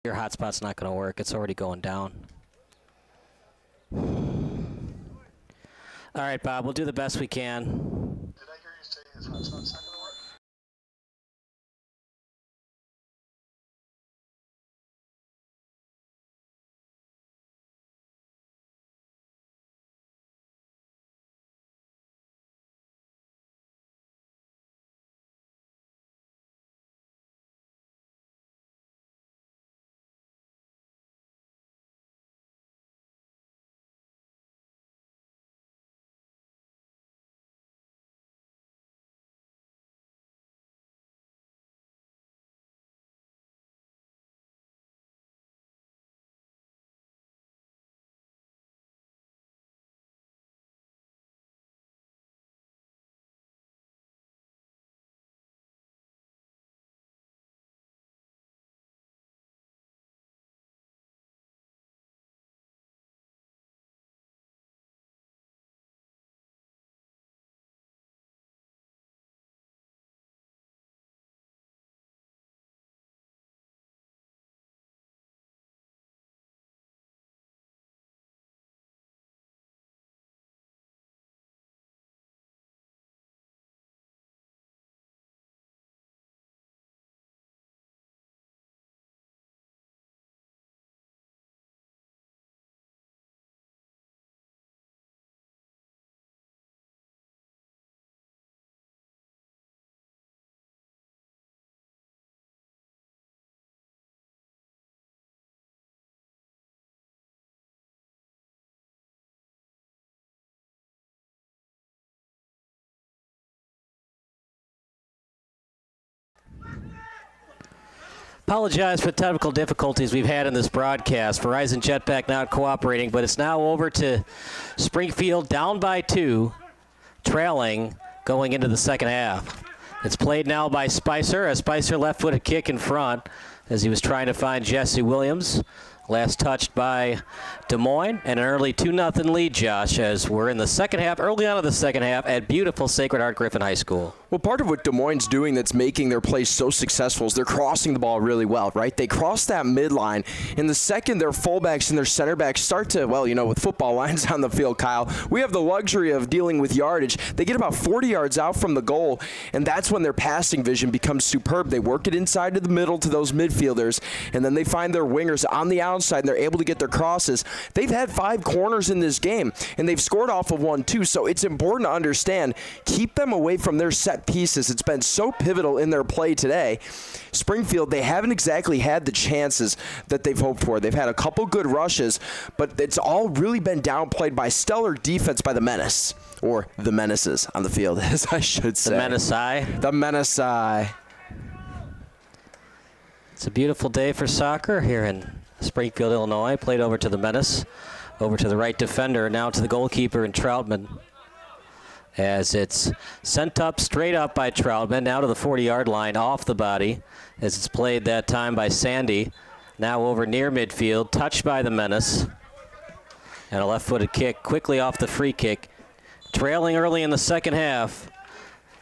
Your hotspot's not going to work. It's already going down. All right, Bob, we'll do the best we can. Did I hear you say his hotspot's not going to work? Apologize for the technical difficulties we've had in this broadcast. Verizon Jetpack not cooperating, but it's now over to Springfield, down by 2, trailing, going into the second half. It's played now by Spicer, a Spicer left-footed kick in front as he was trying to find Jesse Williams. Last touched by Des Moines, and an early 2-0 lead, Josh, as we're in the second half, early on in the second half, at beautiful Sacred Heart Griffin High School. Well, part of what Des Moines doing that's making their play so successful is they're crossing the ball really well, right? They cross that midline. In the second, their fullbacks and their center backs start to, well, you know, with football lines on the field, Kyle, we have the luxury of dealing with yardage. They get about 40 yards out from the goal, and that's when their passing vision becomes superb. They work it inside to the middle to those midfielders, and then they find their wingers on the outside, and they're able to get their crosses. They've had 5 corners in this game, and they've scored off of 1 too, so it's important to understand, keep them away from their set pieces. It's been so pivotal in their play today. Springfield, they haven't exactly had the chances that they've hoped for. They've had a couple good rushes, but it's all really been downplayed by stellar defense by the Menace, or the Menaces on the field, as I should say. The Menace. The Menace. It's a beautiful day for soccer here in Springfield, Illinois. Played over to the Menace, over to the right defender, now to the goalkeeper and Troutman. As it's sent up, straight up by Troutman, now to the 40-yard line, off the body, as it's played that time by Sandy. Now over near midfield, touched by the Menace. And a left-footed kick, quickly off the free kick. Trailing early in the second half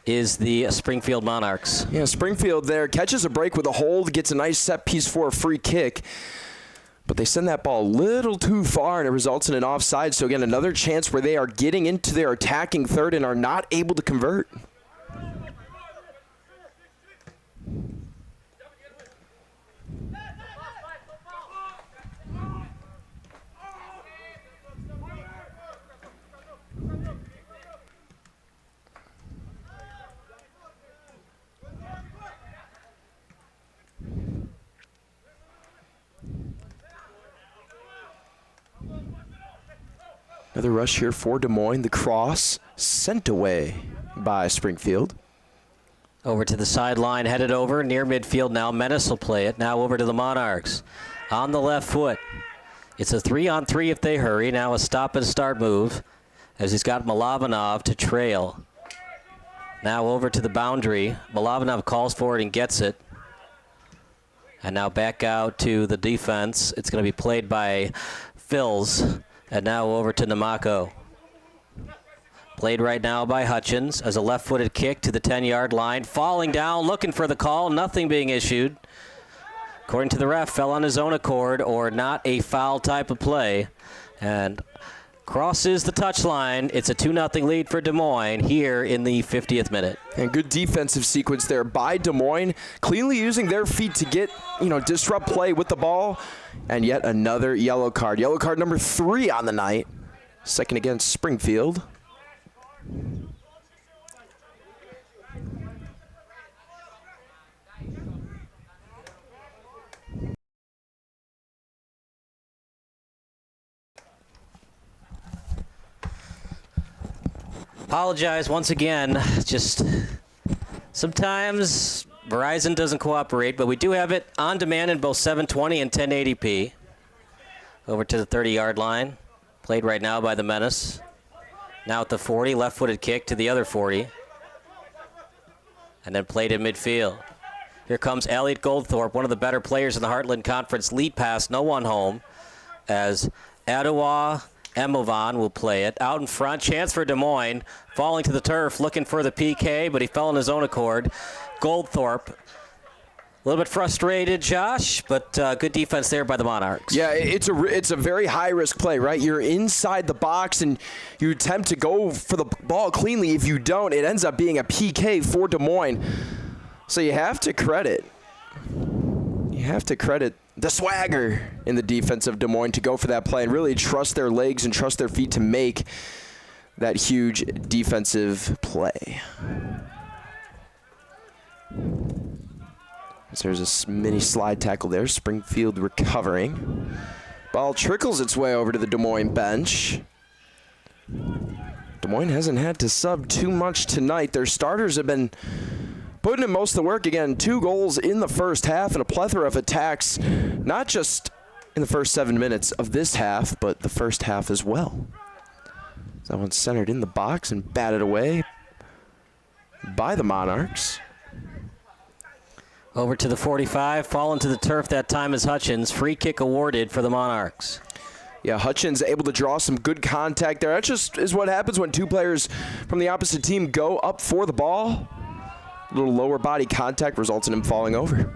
is the Springfield Monarchs. Yeah, Springfield there catches a break with a hold, gets a nice set piece for a free kick. But they send that ball a little too far, and it results in an offside. So, again, another chance where they are getting into their attacking third and are not able to convert. Another rush here for Des Moines. The cross sent away by Springfield. Over to the sideline, headed over near midfield now. Menace will play it. Now over to the Monarchs. On the left foot. It's a 3-on-3 if they hurry. Now a stop and start move as he's got Milovanov to trail. Now over to the boundary. Milovanov calls for it and gets it. And now back out to the defense. It's going to be played by Phils. And now over to Namako. Played right now by Hutchins as a left-footed kick to the 10-yard line. Falling down, looking for the call. Nothing being issued. according to the ref, fell on his own accord or not a foul type of play. And crosses the touchline. It's a 2-0 lead for Des Moines here in the 50th minute. And good defensive sequence there by Des Moines, cleanly using their feet to get, disrupt play with the ball. And yet another yellow card. Yellow card number 3 on the night. Second against Springfield. Apologize once again. Just sometimes Verizon doesn't cooperate, but we do have it on demand in both 720 and 1080p. Over to the 30-yard line. Played right now by the Menace. Now at the 40, left-footed kick to the other 40. And then played in midfield. Here comes Elliot Goldthorpe, one of the better players in the Heartland Conference. Lead pass, no one home, as Adewale Emovan will play it. Out in front, chance for Des Moines. Falling to the turf, looking for the PK, but he fell on his own accord. Goldthorpe, a little bit frustrated, Josh, but good defense there by the Monarchs. Yeah, it's a very high-risk play, right? You're inside the box, and you attempt to go for the ball cleanly. If you don't, it ends up being a PK for Des Moines. So you have to credit the swagger in the defense of Des Moines to go for that play and really trust their legs and trust their feet to make that huge defensive play. So there's a mini slide tackle there. Springfield recovering. Ball trickles its way over to the Des Moines bench. Des Moines hasn't had to sub too much tonight. Their starters have been putting in most of the work. Again, 2 goals in the first half and a plethora of attacks, not just in the first 7 minutes of this half, but the first half as well. That one's centered in the box and batted away by the Monarchs. Over to the 45, falling to the turf that time is Hutchins. Free kick awarded for the Monarchs. Yeah, Hutchins able to draw some good contact there. That just is what happens when 2 players from the opposite team go up for the ball. A little lower body contact results in him falling over.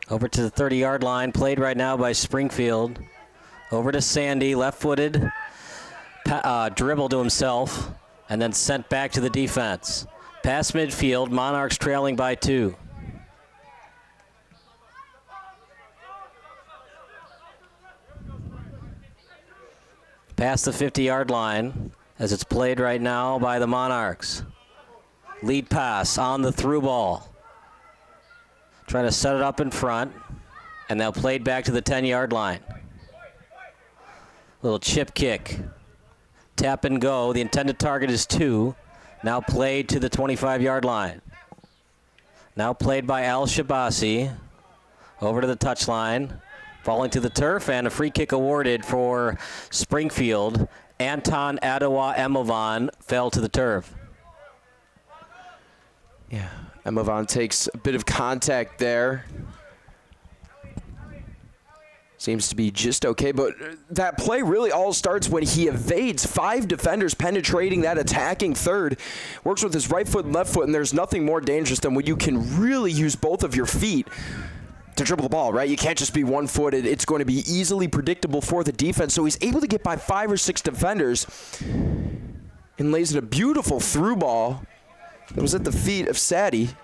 Over to the 30-yard line, played right now by Springfield. Over to Sandy, left-footed, dribble to himself, and then sent back to the defense. Past midfield, Monarchs trailing by 2. Past the 50-yard line, as it's played right now by the Monarchs. Lead pass on the through ball. Trying to set it up in front, and now played back to the 10-yard line. Little chip kick. Tap and go. The intended target is 2. Now played to the 25-yard line. Now played by Al Shabasi. Over to the touchline. Falling to the turf, and a free kick awarded for Springfield. Anton Adewale Emovan fell to the turf. Yeah, Emovan takes a bit of contact there. Seems to be just okay, but that play really all starts when he evades 5 defenders penetrating that attacking third. Works with his right foot and left foot, and there's nothing more dangerous than when you can really use both of your feet to dribble the ball, right? You can't just be one-footed. It's going to be easily predictable for the defense. So he's able to get by 5 or 6 defenders and lays it a beautiful through ball. It was at the feet of Sadie.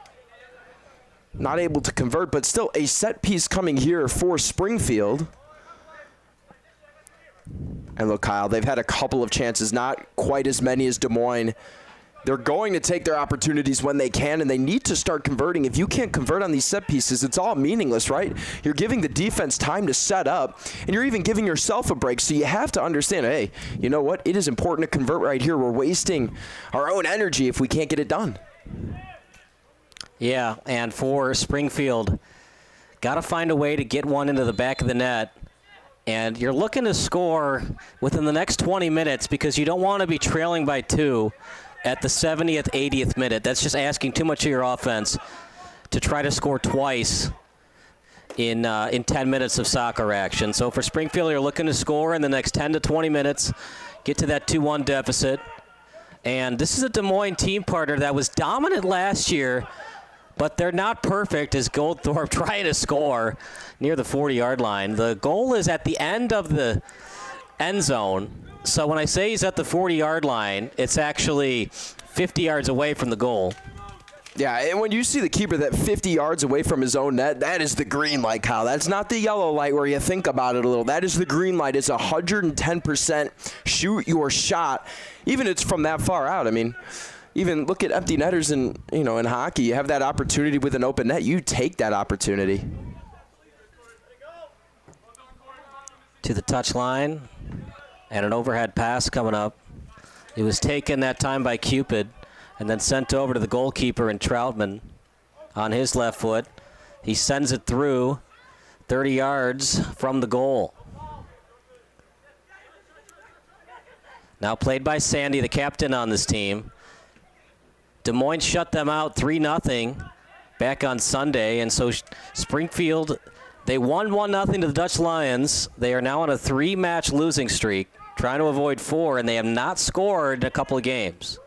Not able to convert, but still a set piece coming here for Springfield. And look, Kyle, they've had a couple of chances, not quite as many as Des Moines. They're going to take their opportunities when they can, and they need to start converting. If you can't convert on these set pieces, it's all meaningless, right? You're giving the defense time to set up, and you're even giving yourself a break. So you have to understand, hey, you know what? It is important to convert right here. We're wasting our own energy if we can't get it done. Yeah, and for Springfield, got to find a way to get one into the back of the net. And you're looking to score within the next 20 minutes because you don't want to be trailing by 2 at the 70th, 80th minute. That's just asking too much of your offense to try to score twice in 10 minutes of soccer action. So for Springfield, you're looking to score in the next 10 to 20 minutes, get to that 2-1 deficit. And this is a Des Moines team partner that was dominant last year, but they're not perfect as Goldthorpe trying to score near the 40-yard line. The goal is at the end of the end zone. So when I say he's at the 40-yard line, it's actually 50 yards away from the goal. Yeah, and when you see the keeper that 50 yards away from his own net, that is the green light, Kyle. That's not the yellow light where you think about it a little. That is the green light. It's 110% shoot your shot, even if it's from that far out. I mean, even look at empty netters in hockey. You have that opportunity with an open net. You take that opportunity. To the touchline, and an overhead pass coming up. It was taken that time by Cupid, and then sent over to the goalkeeper in Troutman on his left foot. He sends it through 30 yards from the goal. Now played by Sandy, the captain on this team. Des Moines shut them out 3-0 back on Sunday, and so Springfield, they won 1-0 to the Dutch Lions. They are now on a 3-match losing streak, trying to avoid 4, and they have not scored in a couple of games.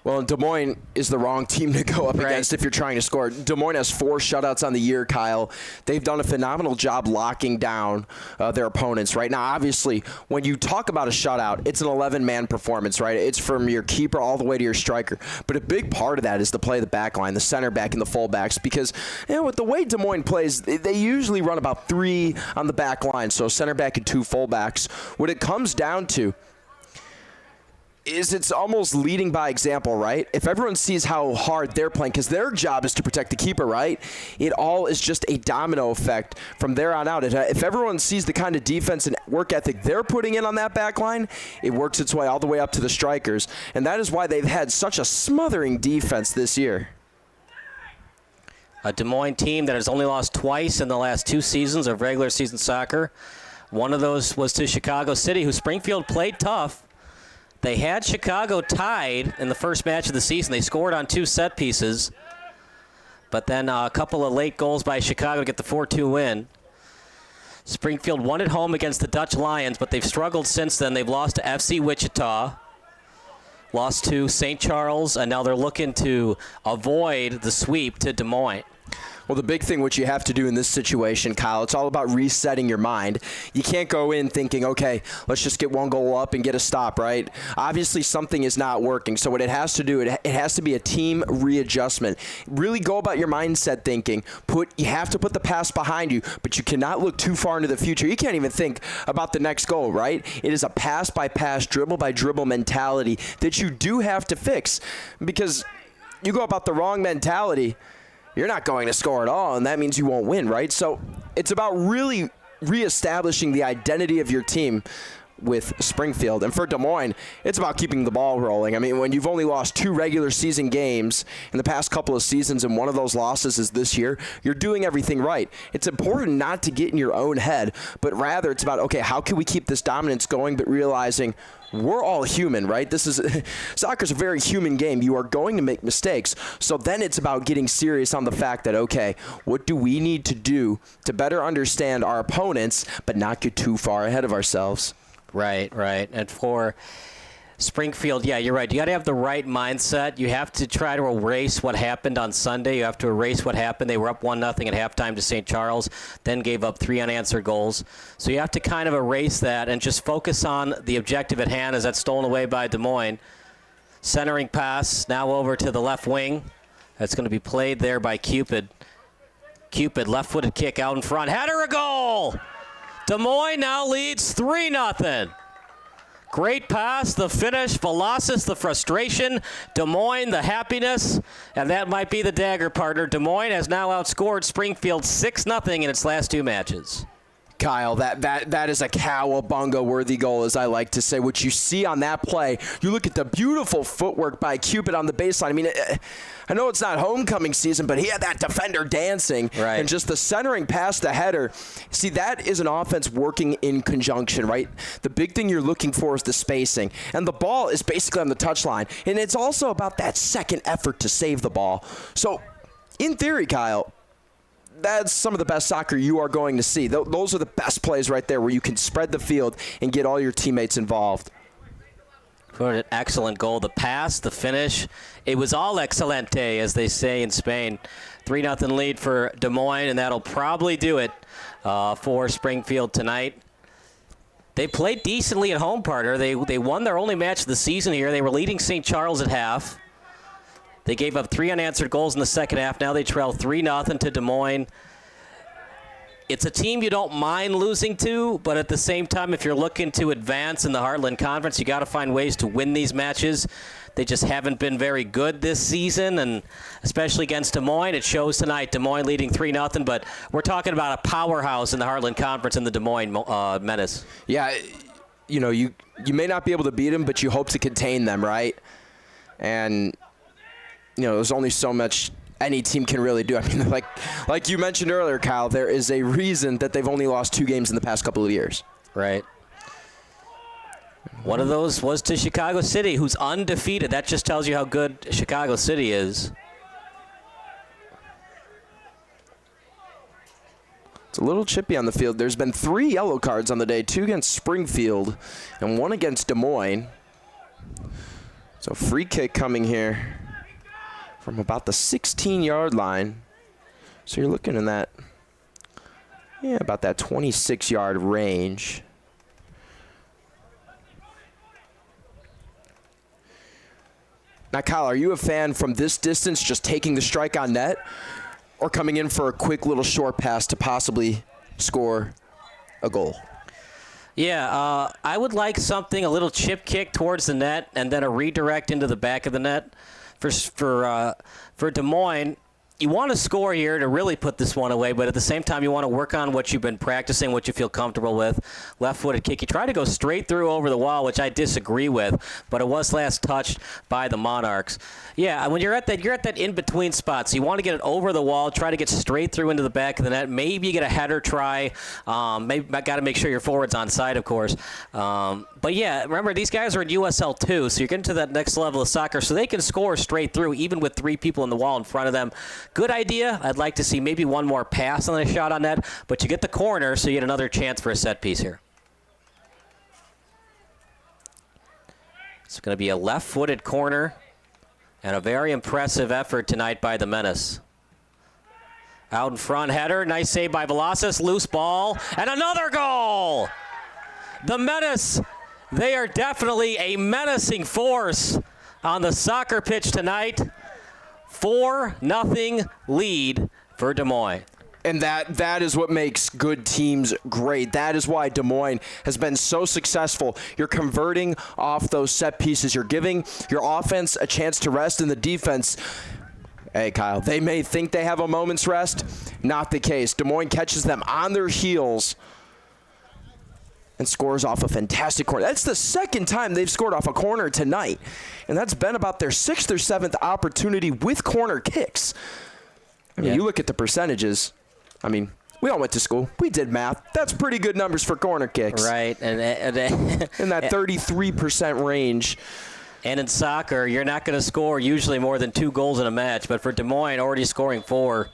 Well, Des Moines is the wrong team to go up against if you're trying to score. Des Moines has 4 shutouts on the year, Kyle. They've done a phenomenal job locking down their opponents. Right now, obviously, when you talk about a shutout, it's an 11-man performance, right? It's from your keeper all the way to your striker. But a big part of that is the play of the back line, the center back and the fullbacks, because with the way Des Moines plays, they usually run about 3 on the back line, so center back and 2 fullbacks. What it comes down to is it's almost leading by example, right? If everyone sees how hard they're playing, because their job is to protect the keeper, right? It all is just a domino effect from there on out. If everyone sees the kind of defense and work ethic they're putting in on that back line, it works its way all the way up to the strikers. And that is why they've had such a smothering defense this year. A Des Moines team that has only lost twice in the last 2 seasons of regular season soccer. One of those was to Chicago City, who Springfield played tough. They had Chicago tied in the first match of the season. They scored on 2 set pieces, but then a couple of late goals by Chicago to get the 4-2 win. Springfield won at home against the Dutch Lions, but they've struggled since then. They've lost to FC Wichita, lost to St. Charles, and now they're looking to avoid the sweep to Des Moines. Well, the big thing what you have to do in this situation, Kyle, it's all about resetting your mind. You can't go in thinking, okay, let's just get 1 goal up and get a stop, right? Obviously, something is not working. So what it has to do, it has to be a team readjustment. Really go about your mindset thinking. You have to put the past behind you, but you cannot look too far into the future. You can't even think about the next goal, right? It is a pass-by-pass, dribble-by-dribble mentality that you do have to fix, because you go about the wrong mentality, you're not going to score at all, and that means you won't win, right? So it's about really reestablishing the identity of your team with Springfield. And for Des Moines, it's about keeping the ball rolling. I mean, when you've only lost 2 regular season games in the past couple of seasons, and one of those losses is this year, you're doing everything right. It's important not to get in your own head, but rather it's about, okay, how can we keep this dominance going, but realizing we're all human, right? Soccer's a very human game. You are going to make mistakes. So then it's about getting serious on the fact that, okay, what do we need to do to better understand our opponents, but not get too far ahead of ourselves? Right. And for Springfield, yeah, you're right. You got to have the right mindset. You have to try to erase what happened on Sunday. You have to erase what happened. They were up 1-0 at halftime to St. Charles, then gave up 3 unanswered goals. So you have to kind of erase that and just focus on the objective at hand, as that's stolen away by Des Moines. Centering pass now over to the left wing. That's going to be played there by Cupid. Cupid, left-footed kick out in front. Header, a goal! Des Moines now leads 3-0. Great pass, the finish, Velasquez, the frustration, Des Moines, the happiness, and that might be the dagger partner. Des Moines has now outscored Springfield 6-0 in its last 2 matches. Kyle, that is a cowabunga-worthy goal, as I like to say. What you see on that play, you look at the beautiful footwork by Cupid on the baseline. I mean, I know it's not homecoming season, but he had that defender dancing. Right. And just the centering past the header. See, that is an offense working in conjunction, right? The big thing you're looking for is the spacing. And the ball is basically on the touchline. And it's also about that second effort to save the ball. So, in theory, Kyle, that's some of the best soccer you are going to see. Those are the best plays right there, where you can spread the field and get all your teammates involved. For an excellent goal. The pass, the finish, it was all excelente, as they say in Spain. 3-0 lead for Des Moines, and that'll probably do it for Springfield tonight. They played decently at home, partner. They won their only match of the season here. They were leading St. Charles at half. They gave up 3 unanswered goals in the second half. Now they trail 3-0 to Des Moines. It's a team you don't mind losing to, but at the same time, if you're looking to advance in the Heartland Conference, you got to find ways to win these matches. They just haven't been very good this season, and especially against Des Moines. It shows tonight, Des Moines leading 3-0, but we're talking about a powerhouse in the Heartland Conference in the Des Moines Menace. Yeah, you know, you may not be able to beat them, but you hope to contain them, right? And, you know, there's only so much any team can really do. I mean, like you mentioned earlier, Kyle, there is a reason that they've only lost 2 games in the past couple of years. Right. One of those was to Chicago City, who's undefeated. That just tells you how good Chicago City is. It's a little chippy on the field. There's been 3 yellow cards on the day, 2 against Springfield and 1 against Des Moines. So free kick coming here from about the 16-yard line. So you're looking in that, about that 26-yard range. Now, Kyle, are you a fan from this distance just taking the strike on net, or coming in for a quick little short pass to possibly score a goal? Yeah, I would like something, a little chip kick towards the net and then a redirect into the back of the net. For Des Moines, you want to score here to really put this one away, but at the same time, you want to work on what you've been practicing, what you feel comfortable with. Left-footed kick. You try to go straight through over the wall, which I disagree with, but it was last touched by the Monarchs. Yeah, when you're at that in-between spot, so you want to get it over the wall, try to get straight through into the back of the net. Maybe you get a header try. Maybe got to make sure your forward's on side, of course. But yeah, remember, these guys are in USL 2, so you're getting to that next level of soccer, so they can score straight through, even with 3 people in the wall in front of them. Good idea. I'd like to see maybe one more pass on a shot on net, but you get the corner, so you get another chance for a set piece here. It's going to be a left-footed corner, and a very impressive effort tonight by the Menace. Out in front, header, nice save by Velasquez, loose ball, and another goal! The Menace, they are definitely a menacing force on the soccer pitch tonight. 4-0 lead for Des Moines. And that is what makes good teams great. That is why Des Moines has been so successful. You're converting off those set pieces. You're giving your offense a chance to rest, in the defense. Hey, Kyle, they may think they have a moment's rest. Not the case. Des Moines catches them on their heels and scores off a fantastic corner. That's the second time they've scored off a corner tonight, and that's been about their 6th or 7th opportunity with corner kicks. I mean, you look at the percentages. I mean, we all went to school. We did math. That's pretty good numbers for corner kicks. Right. And in that 33% range. And in soccer, you're not going to score usually more than 2 goals in a match. But for Des Moines, already scoring 4,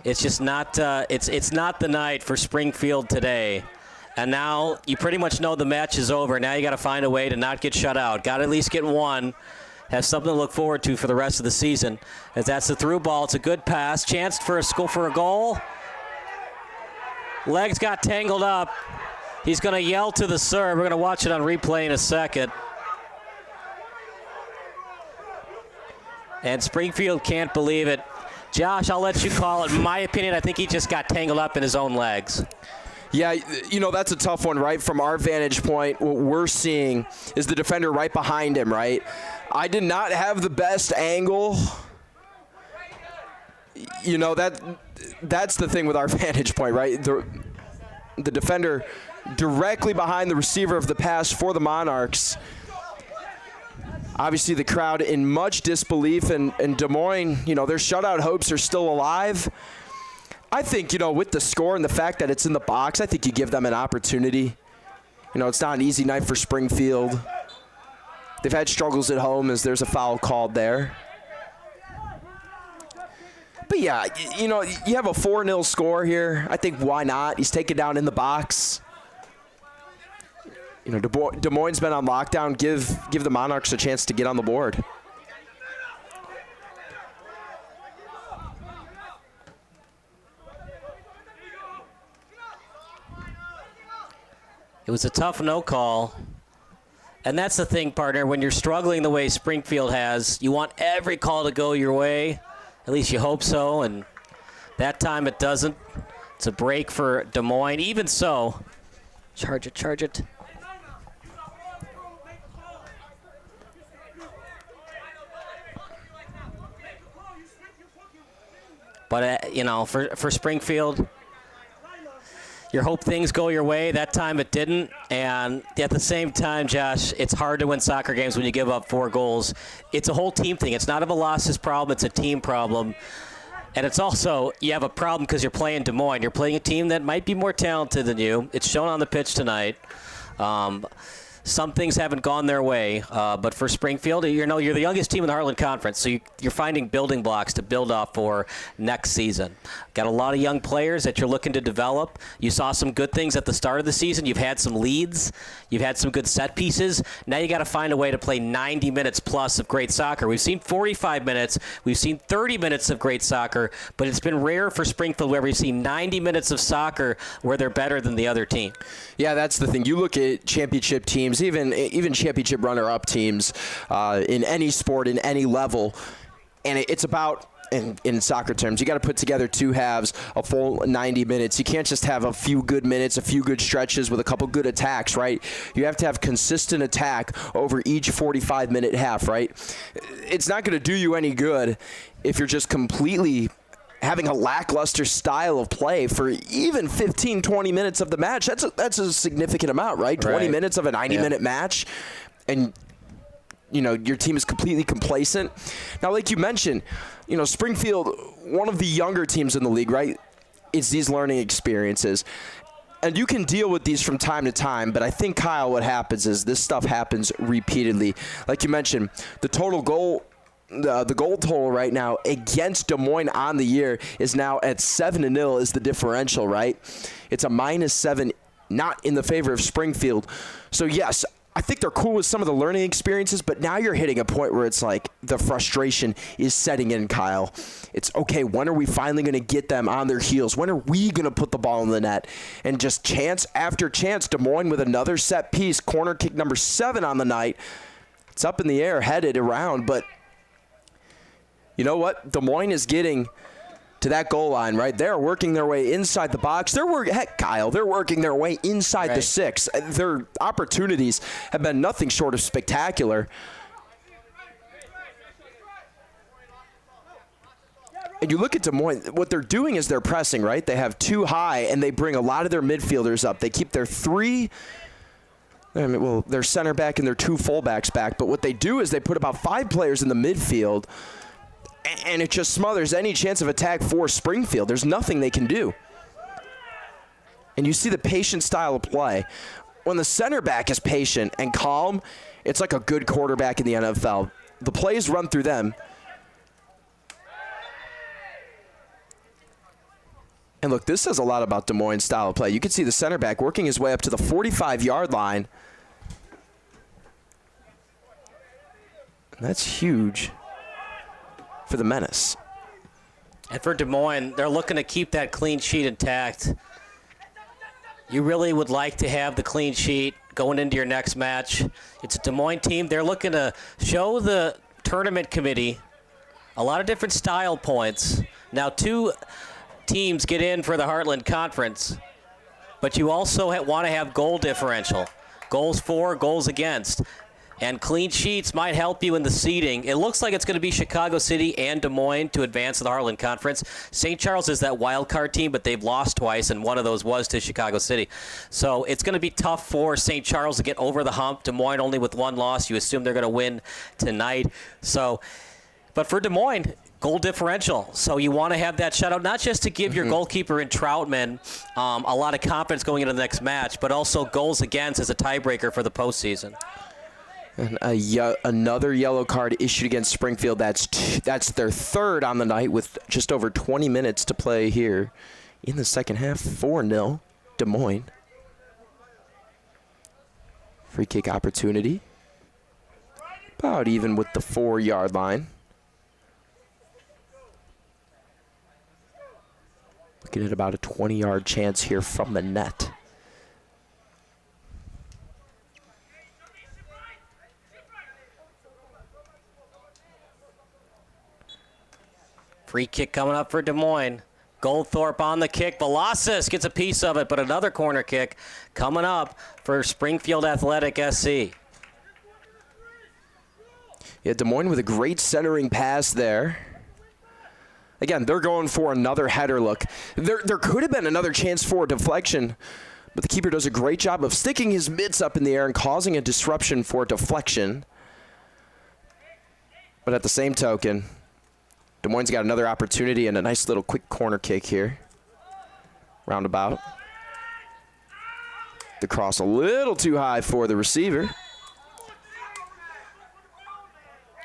it's just not it's not the night for Springfield today. And now you pretty much know the match is over. Now you got to find a way to not get shut out. Got to at least get one. Have something to look forward to for the rest of the season. As that's the through ball. It's a good pass. Chance for a goal. Legs got tangled up. He's going to yell to the serve. We're going to watch it on replay in a second. And Springfield can't believe it. Josh, I'll let you call it. In my opinion, I think he just got tangled up in his own legs. Yeah, you know, that's a tough one, right? From our vantage point, what we're seeing is the defender right behind him, right? I did not have the best angle. You know, that's the thing with our vantage point, right? The defender directly behind the receiver of the pass for the Monarchs. Obviously, the crowd in much disbelief, and Des Moines, you know, their shutout hopes are still alive. I think, you know, with the score and the fact that it's in the box, I think you give them an opportunity. You know, it's not an easy night for Springfield. They've had struggles at home as there's a foul called there. But yeah, you know, you have a 4-0 score here. I think why not? He's taken down in the box. You know, Des Moines been on lockdown. Give the Monarchs a chance to get on the board. It was a tough no call. And that's the thing, partner. When you're struggling the way Springfield has, you want every call to go your way. At least you hope so. And that time it doesn't. It's a break for Des Moines. Even so, charge it, charge it. But, you know, for Springfield, you hope things go your way. That time it didn't. And at the same time, Josh, it's hard to win soccer games when you give up 4 goals. It's a whole team thing. It's not a Velocious problem. It's a team problem. And it's also, you have a problem because you're playing Des Moines. You're playing a team that might be more talented than you. It's shown on the pitch tonight. Some things haven't gone their way, but for Springfield, you're the youngest team in the Heartland Conference, so you're finding building blocks to build off for next season. Got a lot of young players that you're looking to develop. You saw some good things at the start of the season. You've had some leads. You've had some good set pieces. Now you got to find a way to play 90 minutes plus of great soccer. We've seen 45 minutes. We've seen 30 minutes of great soccer, but it's been rare for Springfield where we've seen 90 minutes of soccer where they're better than the other team. Yeah, that's the thing. You look at championship teams, even championship runner-up teams in any sport, in any level, and it's about, in soccer terms, you got to put together 2 halves, a full 90 minutes. You can't just have a few good minutes, a few good stretches with a couple good attacks, right? You have to have consistent attack over each 45-minute half, right? It's not going to do you any good if you're just completely having a lackluster style of play for even 15, 20 minutes of the match. That's a significant amount, right? 20 minutes of a 90-minute match, and you know your team is completely complacent. Now, like you mentioned, you know, Springfield, one of the younger teams in the league, right? It's these learning experiences. And you can deal with these from time to time, but I think, Kyle, what happens is this stuff happens repeatedly. Like you mentioned, the total goal the goal total right now against Des Moines on the year is now at 7-0 is the differential, right? It's a -7, not in the favor of Springfield. So, yes, I think they're cool with some of the learning experiences, but now you're hitting a point where it's like the frustration is setting in, Kyle. It's, okay, when are we finally going to get them on their heels? When are we going to put the ball in the net? And just chance after chance, Des Moines with another set piece, corner kick number 7 on the night. It's up in the air, headed around, but you know what? Des Moines is getting to that goal line, right? They're working their way inside the box. Heck, Kyle, they're working their way inside the 6. Their opportunities have been nothing short of spectacular. And you look at Des Moines, what they're doing is they're pressing, right? They have 2 high, and they bring a lot of their midfielders up. They keep their 3... their center back and their 2 fullbacks back. But what they do is they put about 5 players in the midfield, and it just smothers any chance of attack for Springfield. There's nothing they can do. And you see the patient style of play. When the center back is patient and calm, it's like a good quarterback in the NFL. The plays run through them. And look, this says a lot about Des Moines' style of play. You can see the center back working his way up to the 45-yard line. And that's huge for the Menace. And for Des Moines, they're looking to keep that clean sheet intact. You really would like to have the clean sheet going into your next match. It's a Des Moines team. They're looking to show the tournament committee a lot of different style points. Now, 2 teams get in for the Heartland Conference, but you also want to have goal differential. Goals for, goals against. And clean sheets might help you in the seeding. It looks like it's going to be Chicago City and Des Moines to advance to the Heartland Conference. St. Charles is that wild card team, but they've lost twice, and one of those was to Chicago City. So it's going to be tough for St. Charles to get over the hump. Des Moines only with 1 loss. You assume they're going to win tonight. So, but for Des Moines, goal differential. So you want to have that shutout, not just to give your goalkeeper in Troutman a lot of confidence going into the next match, but also goals against as a tiebreaker for the postseason. And another yellow card issued against Springfield. That's their third on the night with just over 20 minutes to play here in the second half. 4-0 Des Moines. Free kick opportunity. About even with the 4-yard line. Looking at about a 20-yard chance here from the net. Free kick coming up for Des Moines. Goldthorpe on the kick. Velasquez gets a piece of it, but another corner kick coming up for Springfield Athletic SC. Yeah, Des Moines with a great centering pass there. Again, they're going for another header look. There could have been another chance for a deflection, but the keeper does a great job of sticking his mitts up in the air and causing a disruption for deflection. But at the same token, Des Moines got another opportunity and a nice little quick corner kick here. Roundabout. The cross a little too high for the receiver.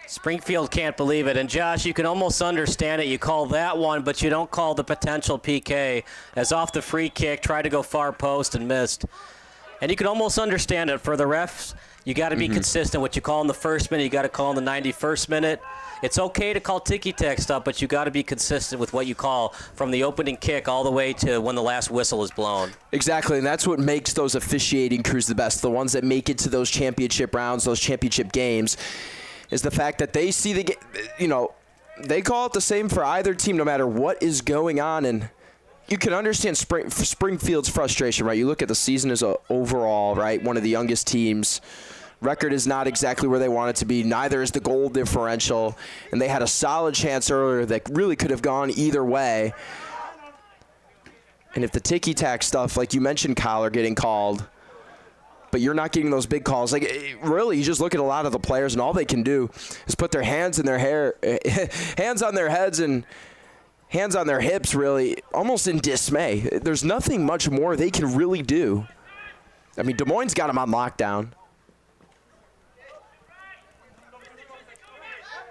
Springfield can't believe it. And Josh, you can almost understand it. You call that one, but you don't call the potential PK, as off the free kick, tried to go far post and missed. And you can almost understand it. For the refs, you got to be consistent. What you call in the first minute, you got to call in the 91st minute. It's okay to call ticky-tack stuff, but you got to be consistent with what you call from the opening kick all the way to when the last whistle is blown. Exactly, and that's what makes those officiating crews the best, the ones that make it to those championship rounds, those championship games, is the fact that they see the game, they call it the same for either team no matter what is going on, and you can understand Springfield's frustration, right? You look at the season as a overall, right, one of the youngest teams. Record is not exactly where they want it to be. Neither is the goal differential. And they had a solid chance earlier that really could have gone either way. And if the ticky-tack stuff, like you mentioned, Kyle, are getting called, but you're not getting those big calls, like really, you just look at a lot of the players and all they can do is put their hands in their hair, hands on their heads and hands on their hips, really, almost in dismay. There's nothing much more they can really do. I mean, Des Moines got them on lockdown.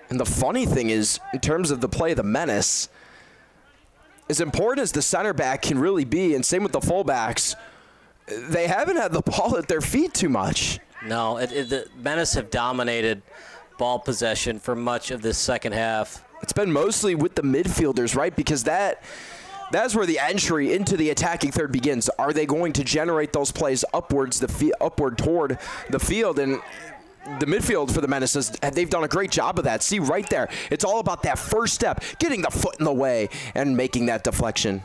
And the funny thing is, in terms of the play of the Menace, as important as the center back can really be, and same with the fullbacks, they haven't had the ball at their feet too much. No, the Menace have dominated ball possession for much of this second half. It's been mostly with the midfielders, right? Because that's where the entry into the attacking third begins. Are they going to generate those plays upward toward the field? And the midfield for the Menaces, they've done a great job of that. See, right there, it's all about that first step, getting the foot in the way and making that deflection.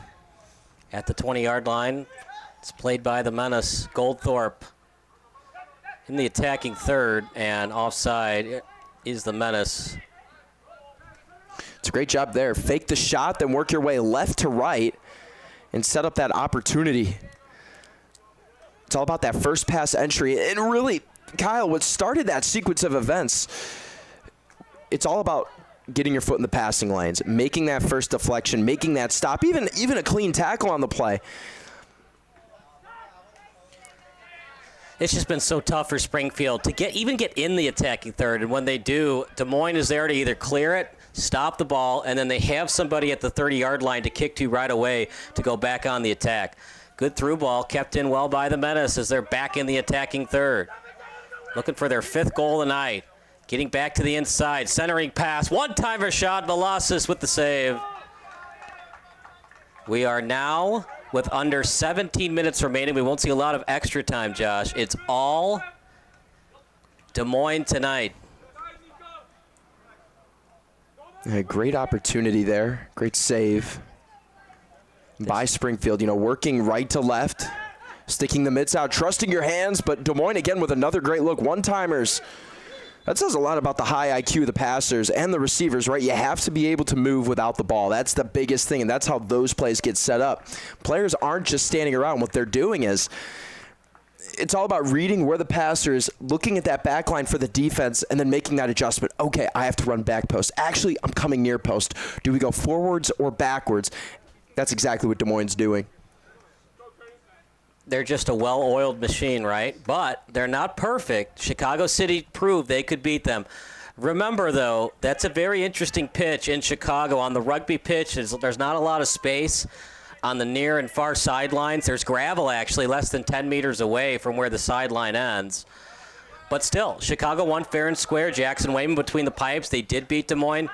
At the 20-yard line, it's played by the Menace. Goldthorpe in the attacking third, and offside is the Menace. It's a great job there. Fake the shot, then work your way left to right and set up that opportunity. It's all about that first pass entry. And really, Kyle, what started that sequence of events, it's all about getting your foot in the passing lanes, making that first deflection, making that stop, even a clean tackle on the play. It's just been so tough for Springfield to get in the attacking third, and when they do, Des Moines is there to either clear it, stop the ball, and then they have somebody at the 30-yard line to kick to right away to go back on the attack. Good through ball, kept in well by the Menace as they're back in the attacking third. Looking for their fifth goal of the night. Getting back to the inside. Centering pass. One-timer shot. Velasquez with the save. We are now with under 17 minutes remaining. We won't see a lot of extra time, Josh. It's all Des Moines tonight. A great opportunity there. Great save by Springfield. Working right to left. Sticking the mitts out, trusting your hands, but Des Moines again with another great look. One-timers. That says a lot about the high IQ of the passers and the receivers, right? You have to be able to move without the ball. That's the biggest thing, and that's how those plays get set up. Players aren't just standing around. What they're doing is it's all about reading where the passer is, looking at that back line for the defense, and then making that adjustment. Okay, I have to run back post. Actually, I'm coming near post. Do we go forwards or backwards? That's exactly what Des Moines is doing. they're just a well-oiled machine, right? But they're not perfect. Chicago City proved they could beat them. Remember, though, that's a very interesting pitch in Chicago. On the rugby pitch, there's not a lot of space on the near and far sidelines. There's gravel, actually, less than 10 meters away from where the sideline ends. But still, Chicago won fair and square. Jackson Wayman between the pipes. They did beat Des Moines.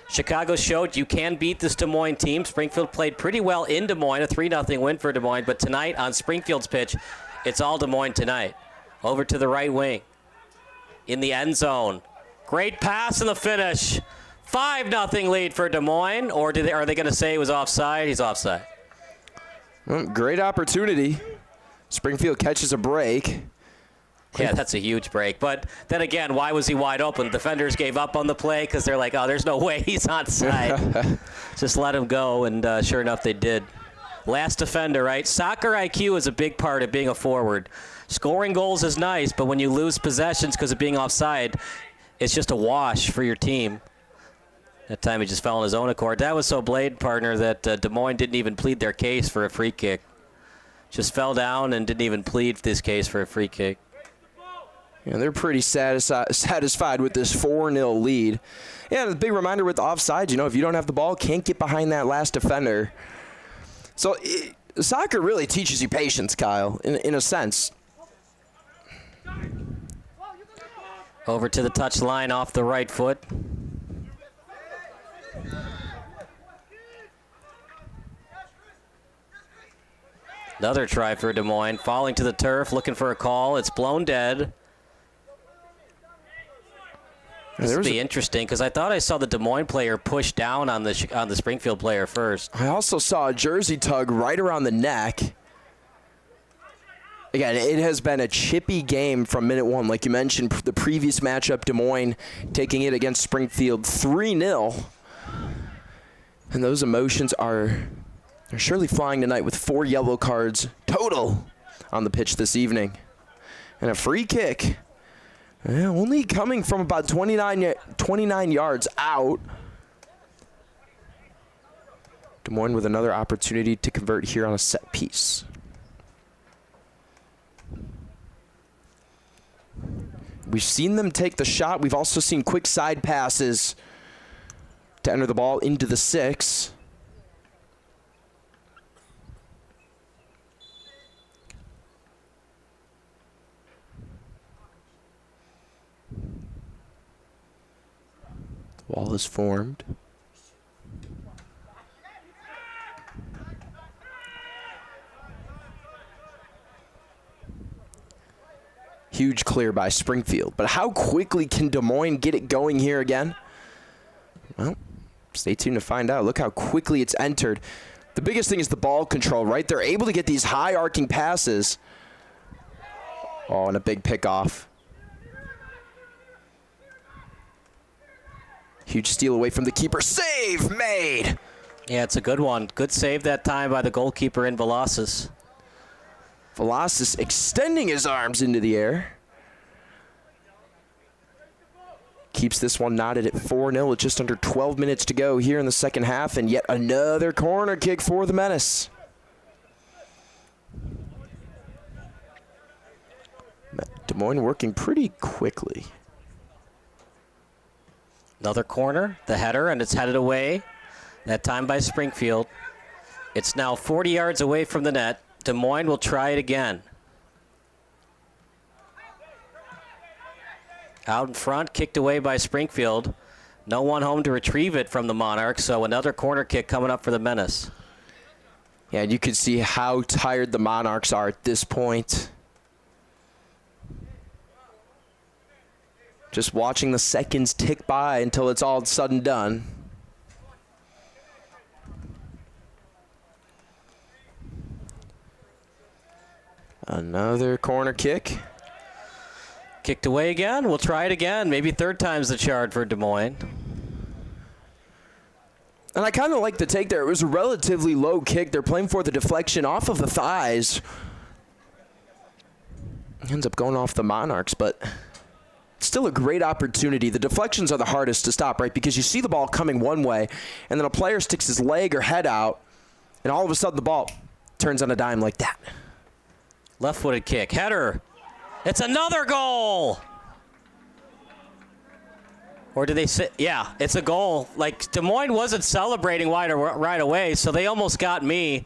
Chicago showed you can beat this Des Moines team. Springfield played pretty well in Des Moines, a 3-0 win for Des Moines. But tonight on Springfield's pitch, it's all Des Moines tonight. Over to the right wing. In the end zone. Great pass in the finish. 5-0 lead for Des Moines. Or are they going to say he was offside? He's offside. Well, great opportunity. Springfield catches a break. Yeah, that's a huge break. But then again, why was he wide open? Defenders gave up on the play because they're like, oh, there's no way he's onside. Just let him go, and sure enough, they did. Last defender, right? Soccer IQ is a big part of being a forward. Scoring goals is nice, but when you lose possessions because of being offside, it's just a wash for your team. That time he just fell on his own accord. That was so blatant, partner, that Des Moines didn't even plead their case for a free kick. Just fell down and didn't even plead this case for a free kick. Yeah, they're pretty satisfied with this 4-0 lead. Yeah, the big reminder with the offsides, if you don't have the ball, can't get behind that last defender. So soccer really teaches you patience, Kyle, in a sense. Over to the touch line off the right foot. Another try for Des Moines, falling to the turf, looking for a call. It's blown dead. This would be interesting because I thought I saw the Des Moines player push down on the Springfield player first. I also saw a jersey tug right around the neck. Again, it has been a chippy game from minute one. Like you mentioned, the previous matchup, Des Moines taking it against Springfield 3-0. And those emotions are surely flying tonight with 4 yellow cards total on the pitch this evening. And a free kick. Yeah, only coming from about 29 yards out. Des Moines with another opportunity to convert here on a set piece. We've seen them take the shot. We've also seen quick side passes to enter the ball into the 6. Wall is formed. Huge clear by Springfield. But how quickly can Des Moines get it going here again? Well, stay tuned to find out. Look how quickly it's entered. The biggest thing is the ball control, right? They're able to get these high arcing passes. Oh, and a big pickoff. Huge steal away from the keeper. Save made! Yeah, it's a good one. Good save that time by the goalkeeper in Velasquez. Velasquez extending his arms into the air. Keeps this one knotted at 4-0 with just under 12 minutes to go here in the second half, and yet another corner kick for the Menace. Des Moines working pretty quickly. Another corner, the header, and it's headed away. That time by Springfield. It's now 40 yards away from the net. Des Moines will try it again. Out in front, kicked away by Springfield. No one home to retrieve it from the Monarchs, so another corner kick coming up for the Menace. Yeah, and you can see how tired the Monarchs are at this point. Just watching the seconds tick by until it's all said and done. Another corner kick. Kicked away again. We'll try it again. Maybe third time's the charge for Des Moines. And I kind of like the take there. It was a relatively low kick. They're playing for the deflection off of the thighs. Ends up going off the Monarchs, but still a great opportunity. The deflections are the hardest to stop, right? Because you see the ball coming one way, and then a player sticks his leg or head out, and all of a sudden the ball turns on a dime like that. Left-footed kick. Header. It's another goal. Or did they say, yeah, it's a goal. Like, Des Moines wasn't celebrating right away, so they almost got me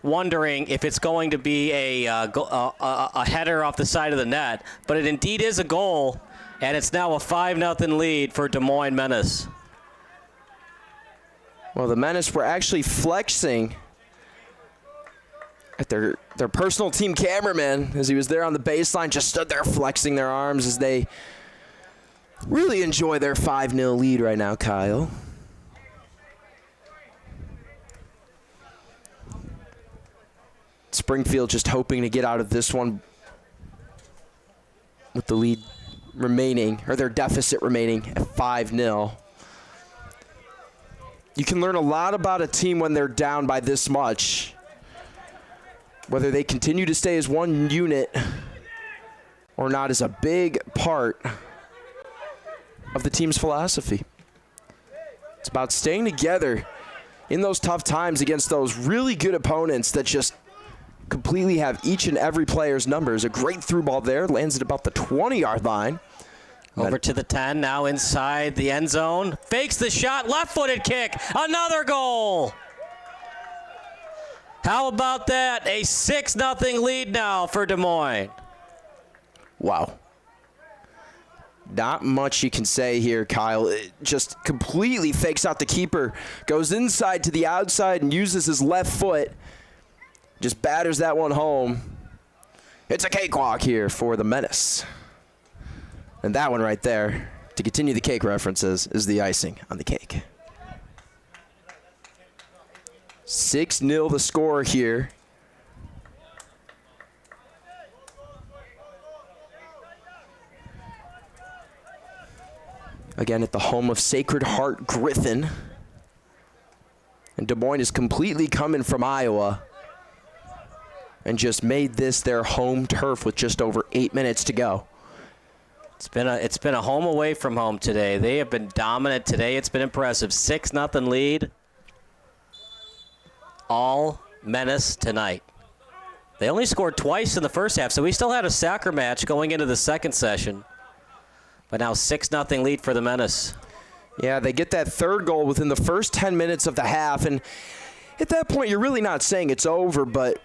wondering if it's going to be a header off the side of the net. But it indeed is a goal, and it's now a 5-0 lead for Des Moines Menace. Well, the Menace were actually flexing at their personal team cameraman as he was there on the baseline, just stood there flexing their arms as they really enjoy their 5-0 lead right now, Kyle. Springfield just hoping to get out of this one with the lead remaining, or their deficit remaining at 5-0. You can learn a lot about a team when they're down by this much. Whether they continue to stay as one unit or not is a big part of the team's philosophy. It's about staying together in those tough times against those really good opponents that just completely have each and every player's numbers. A great through ball there, lands at about the 20-yard line. Over to the 10, now inside the end zone. Fakes the shot, left-footed kick, another goal. How about that? A 6-0 lead now for Des Moines. Wow. Not much you can say here, Kyle. It just completely fakes out the keeper, goes inside to the outside and uses his left foot. Just batters that one home. It's a cakewalk here for the Menace. And that one right there, to continue the cake references, is the icing on the cake. 6-0 the score here. Again, at the home of Sacred Heart Griffin. And Des Moines is completely coming from Iowa and just made this their home turf with just over 8 minutes to go. It's been a home away from home today. They have been dominant today. It's been impressive. 6-0 lead. All Menace tonight. They only scored twice in the first half, so we still had a soccer match going into the second session. But now 6-0 lead for the Menace. Yeah, they get that third goal within the first 10 minutes of the half, and at that point you're really not saying it's over, but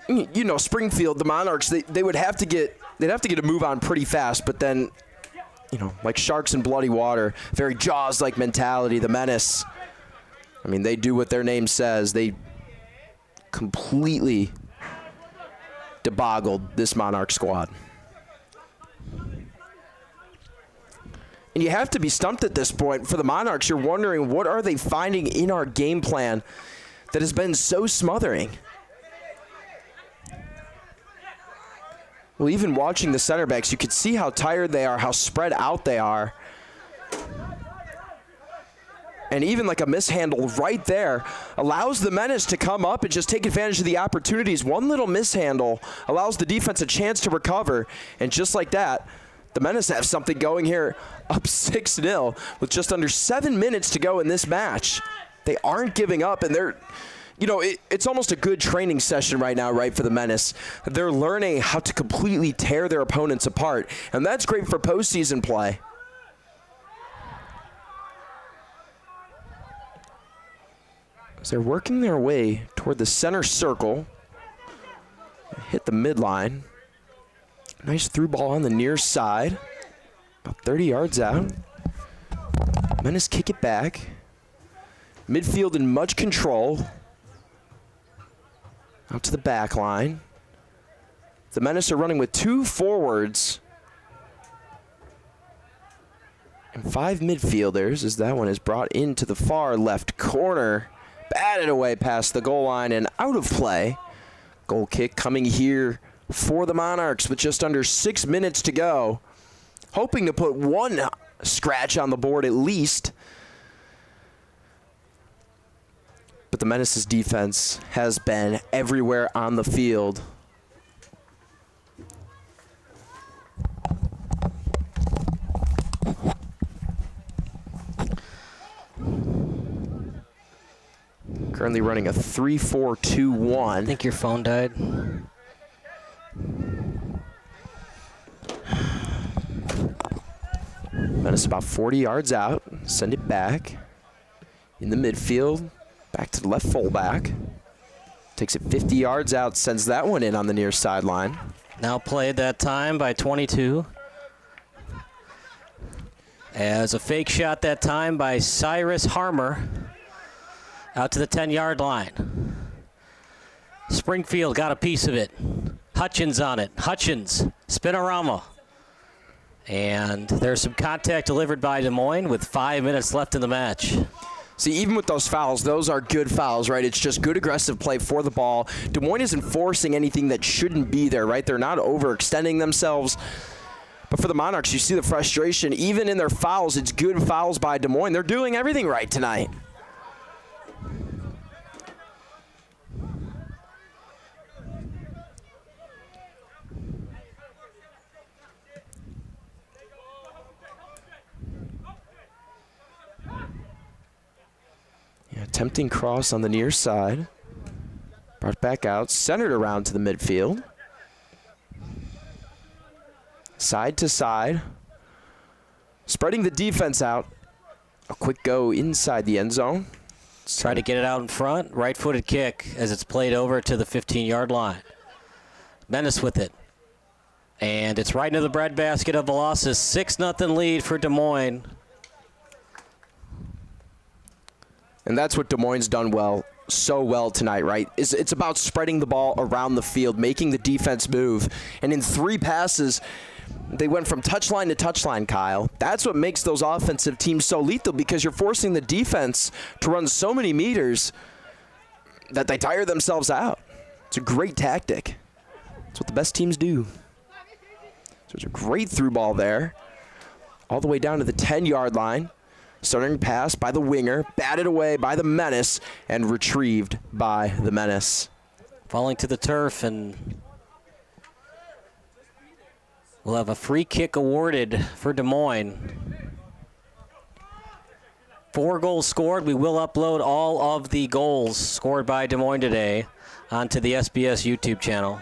you know, Springfield, the Monarchs, they would have to get a move on pretty fast, but then, you know, like sharks in bloody water, very Jaws-like mentality, the Menace. I mean, they do what their name says. They completely deboggled this Monarch squad. And you have to be stumped at this point. For the Monarchs, you're wondering, what are they finding in our game plan that has been so smothering? Well, even watching the center backs, you could see how tired they are, how spread out they are. And even like a mishandle right there allows the Menace to come up and just take advantage of the opportunities. One little mishandle allows the defense a chance to recover. And just like that, the Menace have something going here, up 6-0 with just under 7 minutes to go in this match. They aren't giving up, and they're, you know, it's almost a good training session right now, right, for the Menace. They're learning how to completely tear their opponents apart, and that's great for postseason play. As they're working their way toward the center circle, hit the midline. Nice through ball on the near side, about 30 yards out. Menace kick it back. Midfield in much control. Out to the back line. The Menace are running with 2 forwards and 5 midfielders as that one is brought into the far left corner. Batted away past the goal line and out of play. Goal kick coming here for the Monarchs with just under 6 minutes to go. Hoping to put one scratch on the board at least. But the Menace's defense has been everywhere on the field. Currently running a 3-4-2-1. I think your phone died. Menace about 40 yards out. Send it back. In the midfield. Back to the left fullback. Takes it 50 yards out. Sends that one in on the near sideline. Now played that time by 22. As a fake shot that time by Cyrus Harmer. Out to the 10-yard line. Springfield got a piece of it. Hutchins on it. Hutchins. Spinorama. And there's some contact delivered by Des Moines with 5 minutes left in the match. See, even with those fouls, those are good fouls, right? It's just good aggressive play for the ball. Des Moines isn't forcing anything that shouldn't be there, right? They're not overextending themselves. But for the Monarchs, you see the frustration. Even in their fouls, it's good fouls by Des Moines. They're doing everything right tonight. Attempting cross on the near side. Brought back out, centered around to the midfield. Side to side. Spreading the defense out. A quick go inside the end zone. Try to get it out in front. Right-footed kick as it's played over to the 15-yard line. Menace with it. And it's right into the breadbasket of Velasquez. 6-0 lead for Des Moines. And that's what Des Moines done so well tonight, right? It's about spreading the ball around the field, making the defense move. And in 3 passes, they went from touchline to touchline, Kyle. That's what makes those offensive teams so lethal, because you're forcing the defense to run so many meters that they tire themselves out. It's a great tactic. It's what the best teams do. So it's a great through ball there. All the way down to the 10-yard line. Starting pass by the winger, batted away by the Menace, and retrieved by the Menace. Falling to the turf, and we'll have a free kick awarded for Des Moines. 4 goals scored. We will upload all of the goals scored by Des Moines today onto the SBS YouTube channel.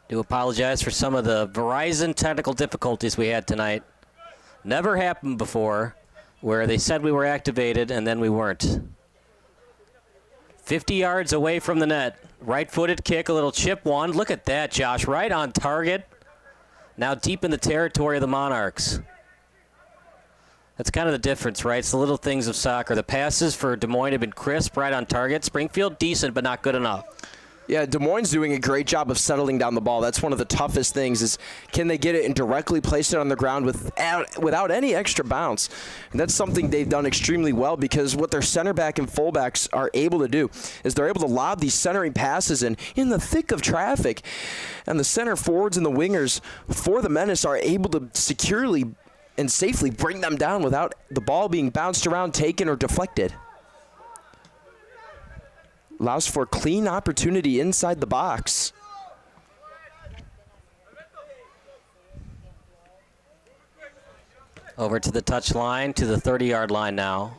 Do apologize for some of the Verizon technical difficulties we had tonight. Never happened before, where they said we were activated and then we weren't. 50 yards away from the net. Right-footed kick, a little chip one. Look at that, Josh. Right on target. Now deep in the territory of the Monarchs. That's kind of the difference, right? It's the little things of soccer. The passes for Des Moines have been crisp, right on target. Springfield, decent, but not good enough. Yeah, Des Moines doing a great job of settling down the ball. That's one of the toughest things, is can they get it and directly place it on the ground without any extra bounce. And that's something they've done extremely well, because what their center back and fullbacks are able to do is they're able to lob these centering passes in the thick of traffic. And the center forwards and the wingers for the Menace are able to securely and safely bring them down without the ball being bounced around, taken, or deflected. Allows for clean opportunity inside the box. Over to the touch line, to the 30-yard line now.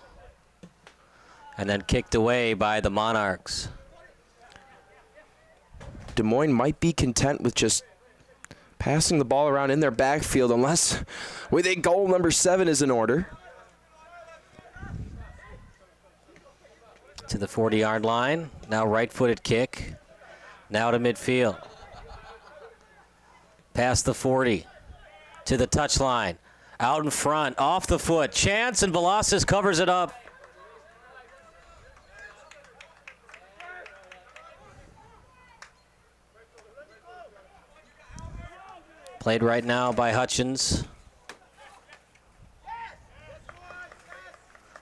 And then kicked away by the Monarchs. Des Moines might be content with just passing the ball around in their backfield, unless we think goal number 7 is in order. To the 40-yard line. Now right-footed kick. Now to midfield. Past the 40. To the touchline. Out in front. Off the foot. Chance, and Velasquez covers it up. Played right now by Hutchins.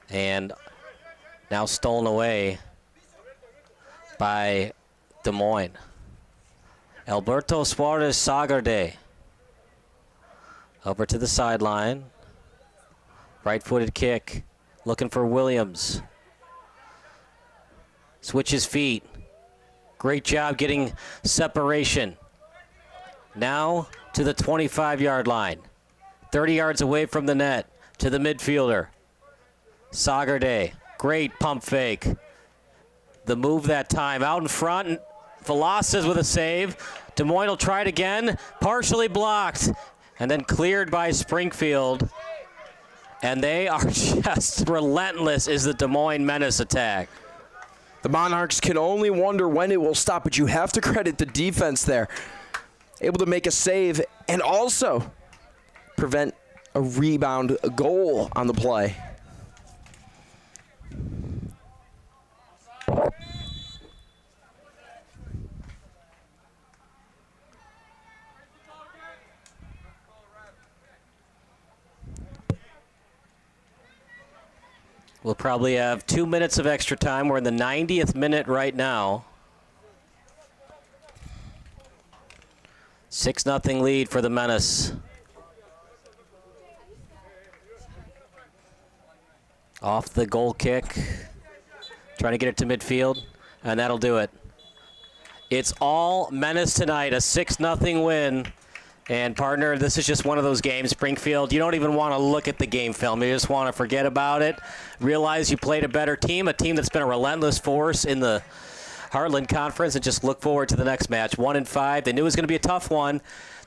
And now stolen away by Des Moines. Alberto Suarez Sagarde. Over to the sideline. Right-footed kick. Looking for Williams. Switches feet. Great job getting separation. Now to the 25-yard line. 30 yards away from the net. To the midfielder. Sagarde. Great pump fake. the move that time. Out in front, Velasquez with a save. Des Moines will try it again. Partially blocked and then cleared by Springfield. And they are just relentless is the Des Moines Menace attack. The Monarchs can only wonder when it will stop, but you have to credit the defense there. Able to make a save and also prevent a rebound, a goal on the play. We'll probably have 2 minutes of extra time. We're in the 90th minute right now. 6-0 lead for the Menace. Off the goal kick. Trying to get it to midfield, and that'll do it. It's all Menace tonight, a 6-0 win. And, partner, this is just one of those games, Springfield, you don't even want to look at the game film. You just want to forget about it. Realize you played a better team, a team that's been a relentless force in the Heartland Conference, and just look forward to the next match. 1-5. They knew it was going to be a tough one.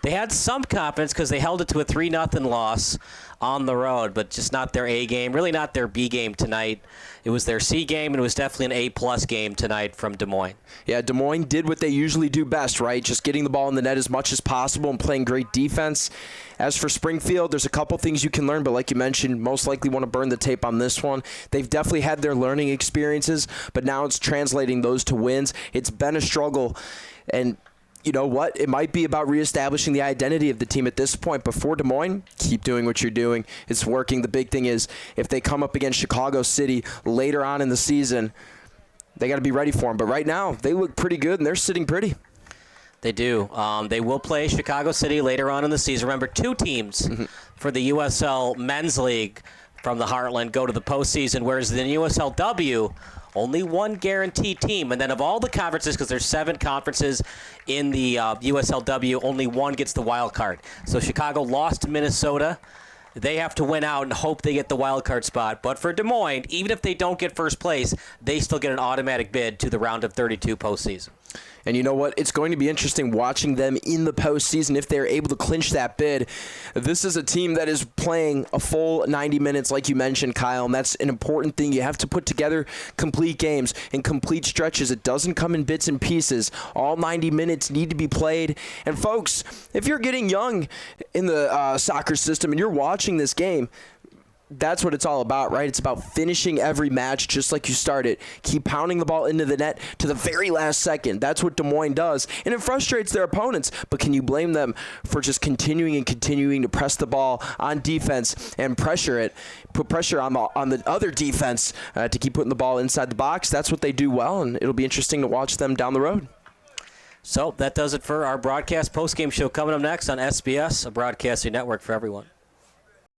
They had some confidence because they held it to a 3-0 loss on the road, but just not their A game, really not their B game tonight. It was their C game, and it was definitely an A-plus game tonight from Des Moines. Yeah, Des Moines did what they usually do best, right? Just getting the ball in the net as much as possible and playing great defense. As for Springfield, there's a couple things you can learn, but like you mentioned, most likely want to burn the tape on this one. They've definitely had their learning experiences, but now it's translating those to wins. It's been a struggle, and you know what? It might be about reestablishing the identity of the team at this point. But for Des Moines, keep doing what you're doing. It's working. The big thing is if they come up against Chicago City later on in the season, they got to be ready for them. But right now, they look pretty good, and they're sitting pretty. They do. They will play Chicago City later on in the season. Remember, 2 teams for the USL Men's League from the Heartland go to the postseason, whereas in the USLW, only one guaranteed team. And then of all the conferences, because there's 7 conferences in the USLW, only one gets the wild card. So Chicago lost to Minnesota. They have to win out and hope they get the wild card spot. But for Des Moines, even if they don't get first place, they still get an automatic bid to the round of 32 postseason. And you know what? It's going to be interesting watching them in the postseason if they're able to clinch that bid. This is a team that is playing a full 90 minutes, like you mentioned, Kyle, and that's an important thing. You have to put together complete games and complete stretches. It doesn't come in bits and pieces. All 90 minutes need to be played. And, folks, if you're getting young in the soccer system and you're watching this game, that's what it's all about, right? It's about finishing every match just like you started. Keep pounding the ball into the net to the very last second. That's what Des Moines does, and it frustrates their opponents. But can you blame them for just continuing to press the ball on defense and pressure it, put pressure on the other defense to keep putting the ball inside the box? That's what they do well, and it'll be interesting to watch them down the road. So that does it for our broadcast postgame show. Coming up next on SBS, a broadcasting network for everyone.